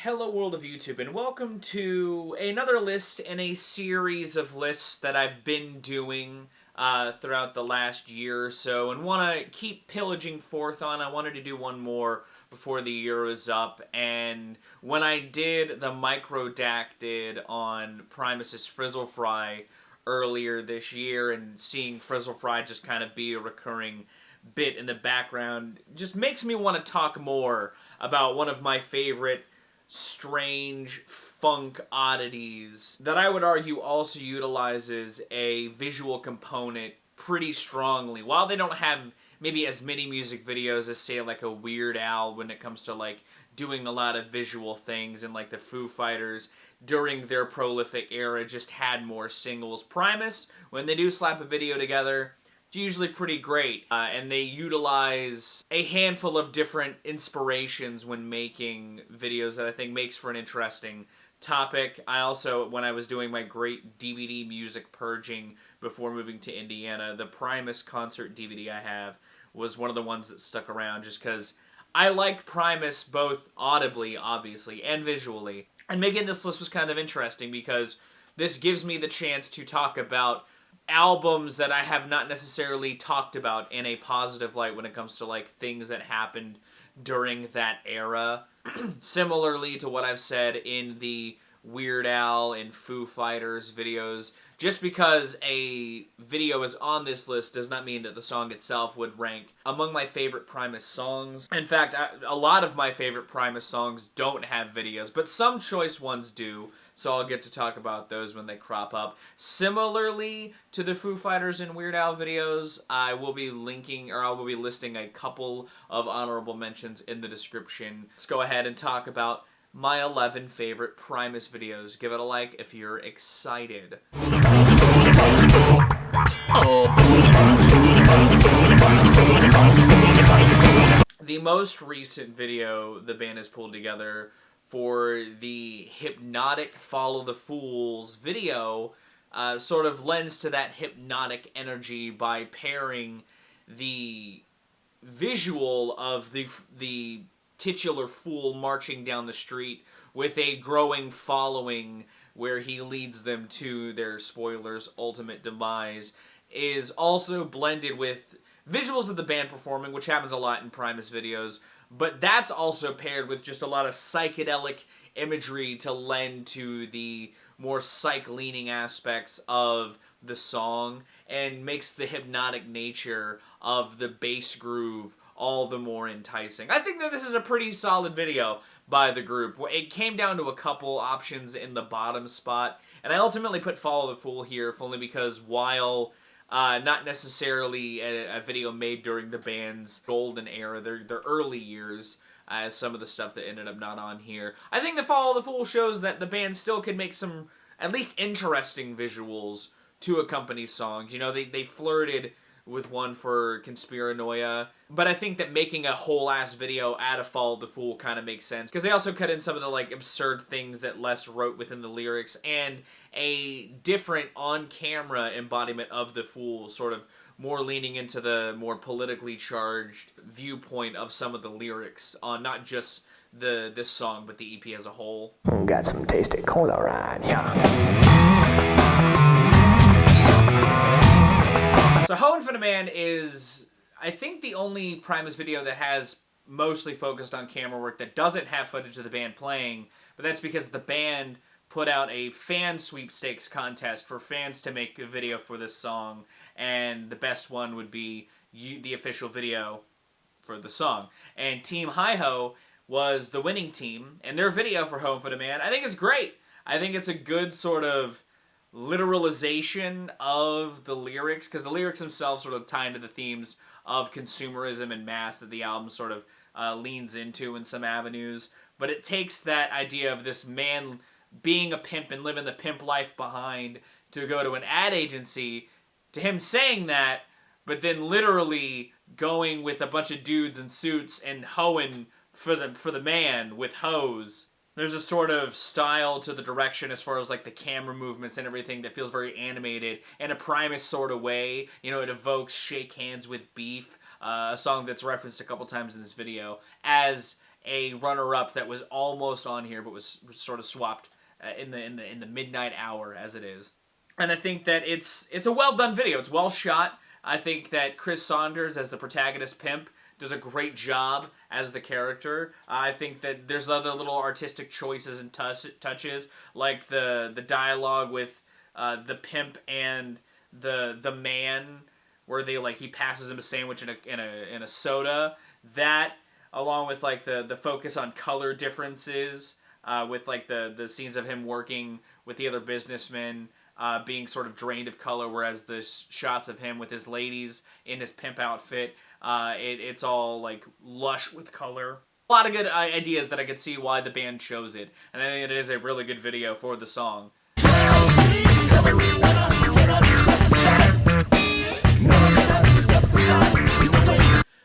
Hello world of YouTube, and welcome to another list in a series of lists that I've been doing throughout the last year or so, and want to keep pillaging forth on. I wanted to do one more before the year was up, and when I did the microdacted on Primus's Frizzle Fry earlier this year, and seeing Frizzle Fry just kind of be a recurring bit in the background just makes me want to talk more about one of my favorite strange funk oddities that I would argue also utilizes a visual component pretty strongly. While they don't have maybe as many music videos as, say, like a Weird Al when it comes to like doing a lot of visual things, and like the Foo Fighters during their prolific era just had more singles. Primus, when they do slap a video together, it's usually pretty great, and they utilize a handful of different inspirations when making videos that I think makes for an interesting topic. I also, when I was doing my great DVD music purging before moving to Indiana, the Primus concert DVD I have was one of the ones that stuck around just because I like Primus both audibly, obviously, and visually. And making this list was kind of interesting because this gives me the chance to talk about albums that I have not necessarily talked about in a positive light when it comes to like things that happened during that era. Similarly to what I've said in the Weird Al and Foo Fighters videos, just because a video is on this list does not mean that the song itself would rank among my favorite Primus songs. In fact, a lot of my favorite Primus songs don't have videos, but some choice ones do, so I'll get to talk about those when they crop up. Similarly to the Foo Fighters and Weird Al videos, I will be listing a couple of honorable mentions in the description. Let's go ahead and talk about my 11 favorite Primus videos. Give it a like if you're excited. The most recent video the band has pulled together for the hypnotic Follow the Fools video sort of lends to that hypnotic energy by pairing the visual of the titular fool marching down the street with a growing following where he leads them to their, spoilers, ultimate demise, is also blended with visuals of the band performing, which happens a lot in Primus videos, but that's also paired with just a lot of psychedelic imagery to lend to the more psych-leaning aspects of the song, and makes the hypnotic nature of the bass groove all the more enticing. I think that this is a pretty solid video by the group. It came down to a couple options in the bottom spot, and I ultimately put Follow the Fool here, if only because while not necessarily a video made during the band's golden era, their early years, as some of the stuff that ended up not on here, I think the Follow the Fool shows that the band still can make some at least interesting visuals to accompany songs. You know, they flirted with one for Conspiranoia, but I think that making a whole-ass video out of Follow the Fool kind of makes sense, because they also cut in some of the, like, absurd things that Les wrote within the lyrics, and a different on-camera embodiment of the Fool, sort of more leaning into the more politically charged viewpoint of some of the lyrics on not just this song, but the EP as a whole. Got some tasty cola right here. So Infin Man is, I think, the only Primus video that has mostly focused on camera work that doesn't have footage of the band playing, but that's because the band put out a fan sweepstakes contest for fans to make a video for this song, and the best one would be the official video for the song. And Team Hi-Ho was the winning team, and their video for Infin Man, I think, is great. I think it's a good sort of literalization of the lyrics, because the lyrics themselves sort of tie into the themes of consumerism and mass that the album sort of leans into in some avenues, but it takes that idea of this man being a pimp and living the pimp life behind to go to an ad agency, to him saying that, but then literally going with a bunch of dudes in suits and hoeing for the man with hoes. There's a sort of style to the direction as far as like the camera movements and everything that feels very animated in a Primus sort of way. You know, it evokes Shake Hands with Beef, a song that's referenced a couple times in this video, as a runner-up that was almost on here, but was sort of swapped in the midnight hour as it is. And I think that it's a well done video. It's well shot. I think that Chris Saunders as the protagonist pimp does a great job as the character. I think that there's other little artistic choices and touches, like the dialogue with the pimp and the man, where he passes him a sandwich in a soda. That, along with like the focus on color differences, with like the scenes of him working with the other businessmen, being sort of drained of color, whereas the shots of him with his ladies in his pimp outfit, it's all like lush with color. A lot of good ideas that I could see why the band chose it, and I think it is a really good video for the song.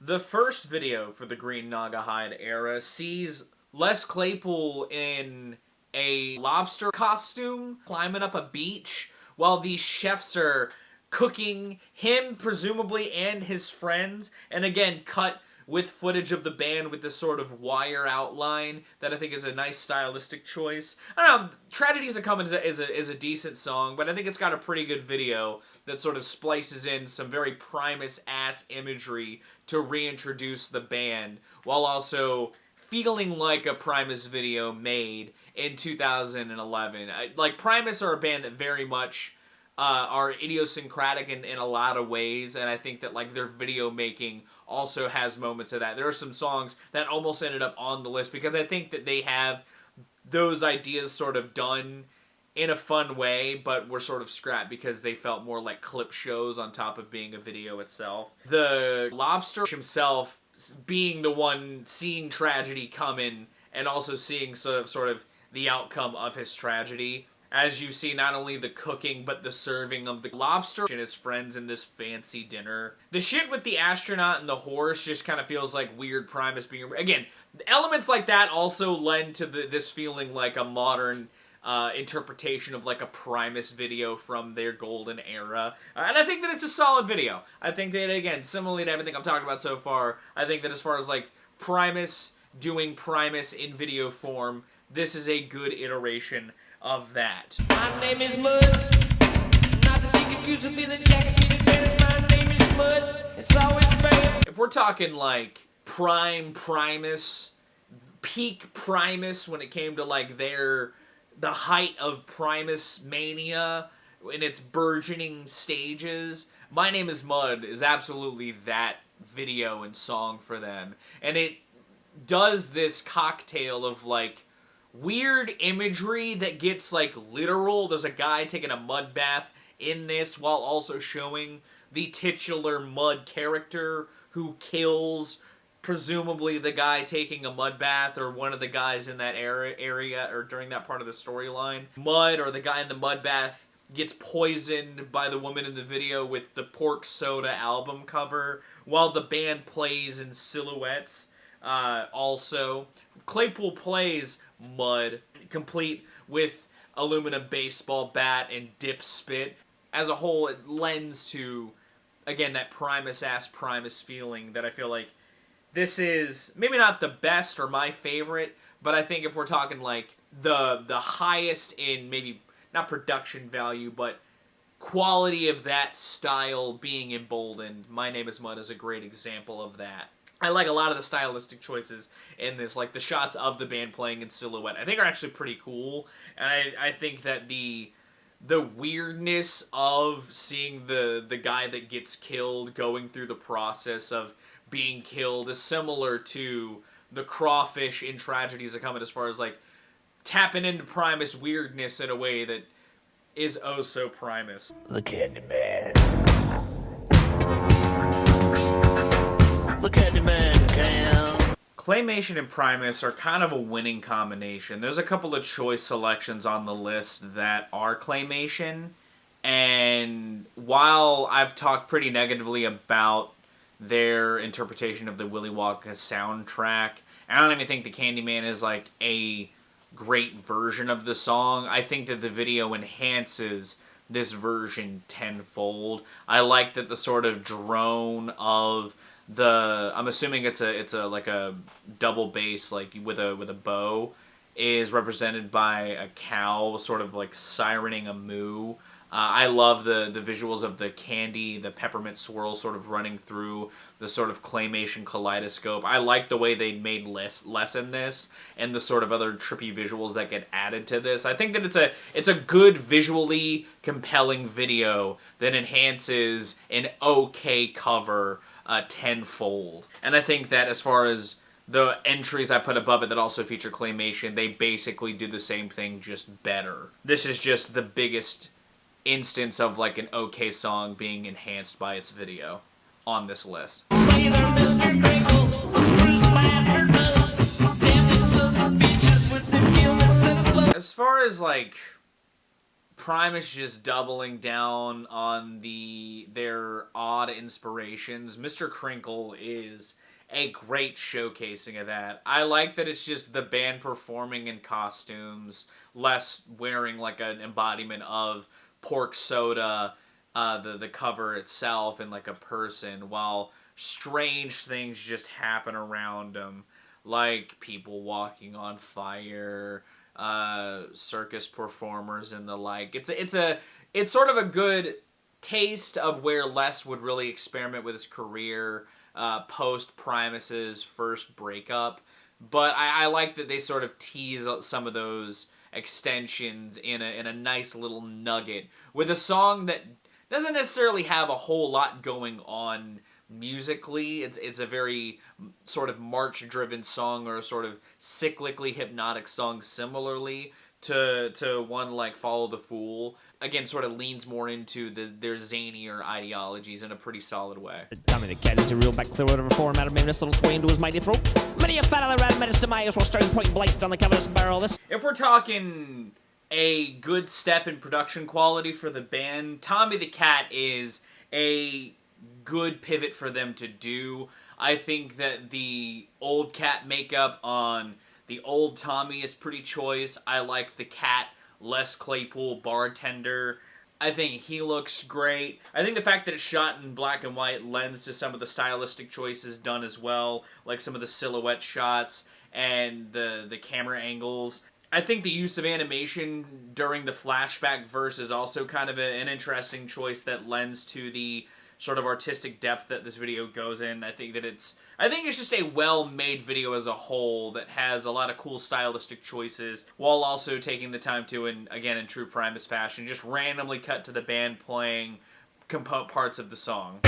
The first video for the Green Naugahyde era sees Les Claypool in a lobster costume climbing up a beach while these chefs are cooking him, presumably, and his friends, and again cut with footage of the band with this sort of wire outline that I think is a nice stylistic choice. I don't know, Tragedies Are Coming is a decent song, but I think it's got a pretty good video that sort of splices in some very Primus-ass imagery to reintroduce the band, while also feeling like a Primus video made in 2011. Like, Primus are a band that very much are idiosyncratic in a lot of ways, and I think that like their video making also has moments of that. There are some songs that almost ended up on the list because I think that they have those ideas sort of done in a fun way, but were sort of scrapped because they felt more like clip shows on top of being a video itself. The lobster himself being the one seeing tragedy coming and also seeing sort of the outcome of his tragedy, as you see not only the cooking, but the serving of the lobster and his friends in this fancy dinner. The shit with the astronaut and the horse just kind of feels like weird Primus being... Again, elements like that also lend to this feeling like a modern interpretation of like a Primus video from their golden era. And I think that it's a solid video. I think that, again, similarly to everything I've talked about so far, I think that as far as like Primus doing Primus in video form, this is a good iteration of that. My name is Mud. Not to be confused with the jacket. My name is Mud. It's always bad. If we're talking like prime Primus, peak Primus when it came to like the height of Primus mania in its burgeoning stages, My Name is Mud is absolutely that video and song for them. And it does this cocktail of like weird imagery that gets like literal. There's a guy taking a mud bath in this while also showing the titular mud character who kills presumably the guy taking a mud bath or one of the guys in that area or during that part of the storyline. Mud, or the guy in the mud bath, gets poisoned by the woman in the video with the Pork Soda album cover while the band plays in silhouettes. Also, Claypool plays Mud, complete with aluminum baseball bat and dip spit. As a whole, it lends to, again, that Primus-ass Primus feeling that I feel like this is maybe not the best or my favorite, but I think if we're talking like the highest in maybe not production value, but quality of that style being emboldened, My Name is Mud is a great example of that. I like a lot of the stylistic choices in this, like the shots of the band playing in silhouette. I think are actually pretty cool, and I think that the weirdness of seeing the guy that gets killed going through the process of being killed is similar to the crawfish in Tragedies Are Coming, as far as like tapping into Primus weirdness in a way that is oh so Primus. The Candyman. The Candyman can. Claymation and Primus are kind of a winning combination. There's a couple of choice selections on the list that are Claymation, and while I've talked pretty negatively about their interpretation of the Willy Wonka soundtrack, I don't even think the Candyman is like a great version of the song. I think that the video enhances this version tenfold. I like that the sort of drone of I'm assuming it's a like a double bass, like with a bow, is represented by a cow, sort of like sirening a moo. I love the visuals of the candy, the peppermint swirl sort of running through the sort of claymation kaleidoscope. I like the way they made less in this, and the sort of other trippy visuals that get added to this. I think that it's a good visually compelling video that enhances an okay cover tenfold. And I think that as far as the entries I put above it that also feature claymation, they basically do the same thing, just better. This is just the biggest instance of like an okay song being enhanced by its video on this list. Say there, Mr. Crinkle, let's cruise past her nose. Damn them sons of bitches with their gilded synth. As far as like Primus just doubling down on their odd inspirations, Mr. Crinkle is a great showcasing of that. I like that it's just the band performing in costumes, less wearing like an embodiment of pork soda, the cover itself, and like a person, while strange things just happen around them, like people walking on fire, circus performers and the like. It's sort of a good taste of where Les would really experiment with his career post Primus's first breakup. But I like that they sort of tease some of those extensions in a nice little nugget with a song that doesn't necessarily have a whole lot going on musically. It's a very sort of march-driven song, or a sort of cyclically hypnotic song similarly to one like Follow the Fool. Again, sort of leans more into their zanier ideologies in a pretty solid way. Tommy the cat is a real back clear out of a form out of this little sway into his mighty throat. Many a fat other rat met his demise while staring point blank on the cover's barrel. This. If we're talking a good step in production quality for the band, Tommy the Cat is a good pivot for them to do. I think that the old cat makeup on the old Tommy is pretty choice. I like the cat Les Claypool bartender. I think he looks great. I think the fact that it's shot in black and white lends to some of the stylistic choices done as well, like some of the silhouette shots and the camera angles. I think the use of animation during the flashback verse is also kind of an interesting choice that lends to the sort of artistic depth that this video goes in. I think it's just a well-made video as a whole that has a lot of cool stylistic choices, while also taking the time to, and again in true Primus fashion, just randomly cut to the band playing parts of the song.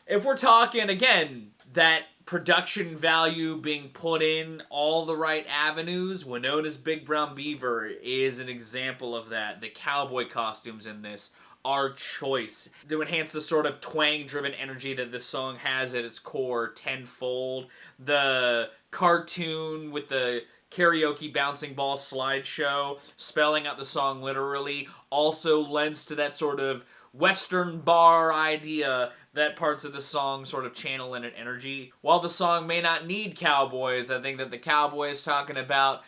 If we're talking, again, that production value being put in all the right avenues, Winona's Big Brown Beaver is an example of that. The cowboy costumes in this are choice. To enhance the sort of twang-driven energy that this song has at its core tenfold. The cartoon with the karaoke bouncing ball slideshow, spelling out the song literally, also lends to that sort of Western bar idea that parts of the song sort of channel in an energy. While the song may not need cowboys, I think that the cowboy is talking about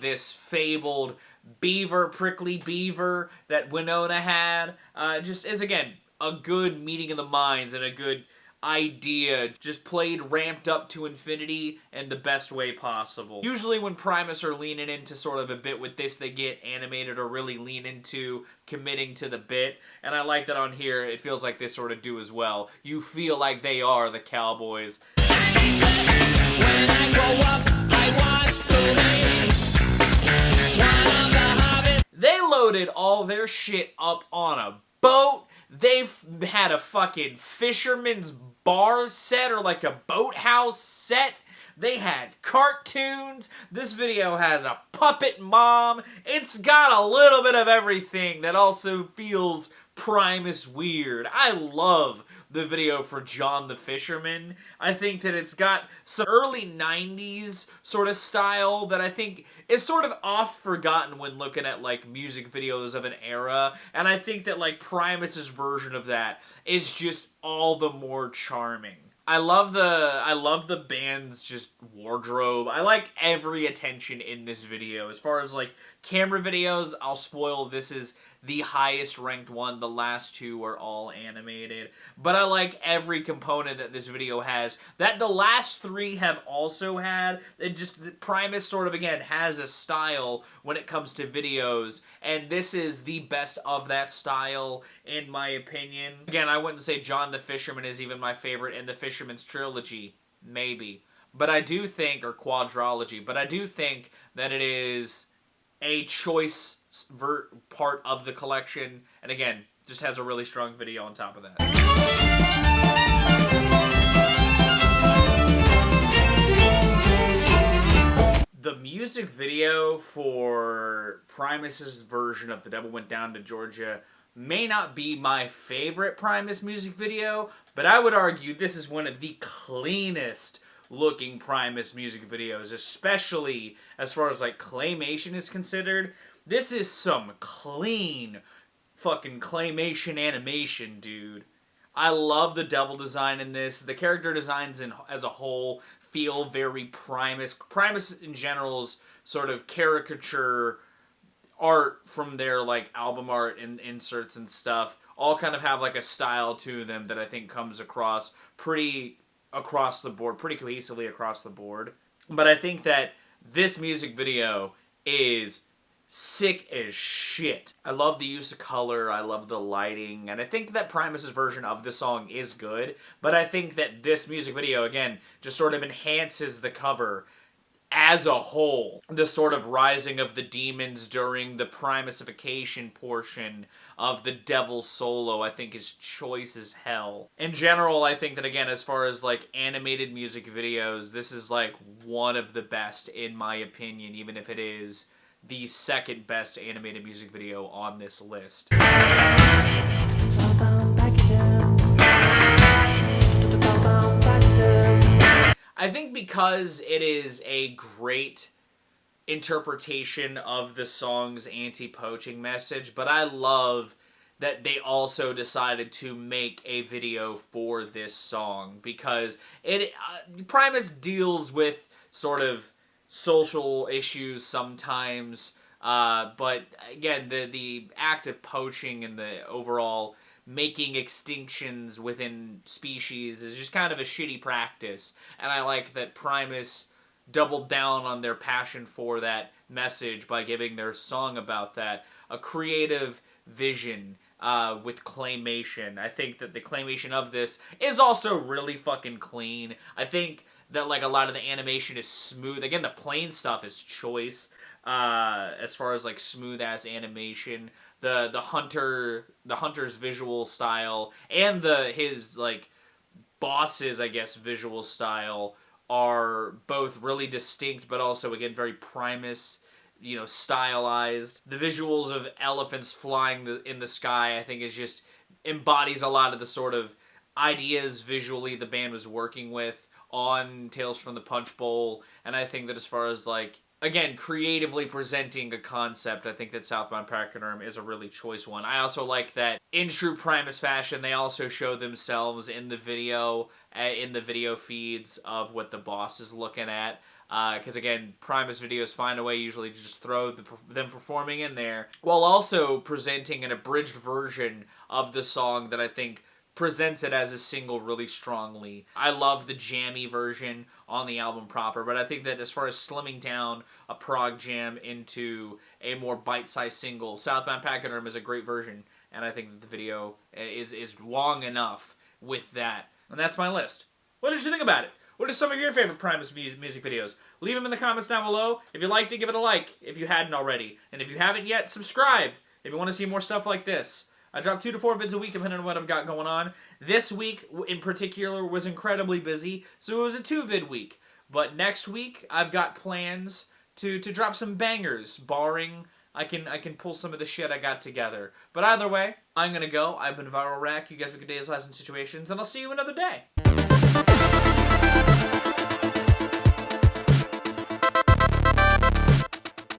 this fabled beaver, prickly beaver that Winona had. Just is, again, a good meeting of the minds and a good idea, just played ramped up to infinity in the best way possible. Usually when Primus are leaning into sort of a bit with this, they get animated or really lean into committing to the bit, and I like that on here it feels like they sort of do as well. You feel like they are the cowboys. When I grow up, I want to be one of the hobbits. They loaded all their shit up on a boat. They've had a fucking fisherman's bar set, or like a boathouse set. They had cartoons. This video has a puppet mom. It's got a little bit of everything that also feels Primus weird. I love the video for John the Fisherman. I think that it's got some early 90s sort of style that I think is sort of oft forgotten when looking at like music videos of an era, and I think that like Primus's version of that is just all the more charming. I love the band's just wardrobe. I like every attention in this video. As far as like camera videos, I'll spoil, this is the highest ranked one. The last two are all animated. But I like every component that this video has, that the last three have also had. It just, Primus sort of, again, has a style when it comes to videos, and this is the best of that style, in my opinion. Again, I wouldn't say John the Fisherman is even my favorite in the Fisherman's trilogy. Maybe. But I do think, or quadrology, but I do think that it is a choice part of the collection, and again, just has a really strong video on top of that. The music video for Primus's version of The Devil Went Down to Georgia may not be my favorite Primus music video, but I would argue this is one of the cleanest looking Primus music videos, especially as far as like claymation is considered. This is some clean fucking claymation animation, dude. I love the devil design in this. The character designs as a whole feel very Primus. Primus in general's sort of caricature art from their like album art and inserts and stuff all kind of have like a style to them that I think comes across pretty across the board, pretty cohesively across the board. But I think that this music video is sick as shit. I love the use of color, I love the lighting, and I think that Primus's version of the song is good, but I think that this music video, again, just sort of enhances the cover as a whole. The sort of rising of the demons during the Primusification portion of the Devil's solo, I think is choice as hell. In general, I think that, again, as far as like animated music videos, this is like one of the best in my opinion, even if it is the second best animated music video on this list. I think because it is a great interpretation of the song's anti-poaching message, but I love that they also decided to make a video for this song, because it Primus deals with sort of social issues sometimes, but again, the act of poaching and the overall making extinctions within species is just kind of a shitty practice, and I like that Primus doubled down on their passion for that message by giving their song about that a creative vision with claymation. I think that the claymation of this is also really fucking clean. I think that like a lot of the animation is smooth. Again, the plain stuff is choice as far as like smooth ass animation. The hunter's visual style and his like boss's, I guess, visual style are both really distinct, but also again very Primus, you know, stylized. The visuals of elephants flying in the sky, I think, is just embodies a lot of the sort of ideas visually the band was working with on Tales from the Punch Bowl, and I think that as far as like, again, creatively presenting a concept, I think that Southbound Pachyderm is a really choice one. I also like that in true Primus fashion, they also show themselves in the video feeds of what the boss is looking at. Because again, Primus videos find a way usually to just throw them performing in there, while also presenting an abridged version of the song that I think presents it as a single really strongly. I love the jammy version on the album proper, but I think that as far as slimming down a prog jam into a more bite-sized single, Southbound Pachyderm is a great version, and I think that the video is long enough with that. And that's my list. What did you think about it? What are some of your favorite Primus music videos? Leave them in the comments down below. If you liked it, give it a like if you hadn't already. And if you haven't yet, subscribe if you want to see more stuff like this. I drop 2 to 4 vids a week depending on what I've got going on. This week in particular was incredibly busy, so it was a 2-vid week. But next week I've got plans to drop some bangers, barring I can pull some of the shit I got together. But either way, I'm gonna go. I've been Viral Rack. You guys have a good day, lives, and situations, and I'll see you another day.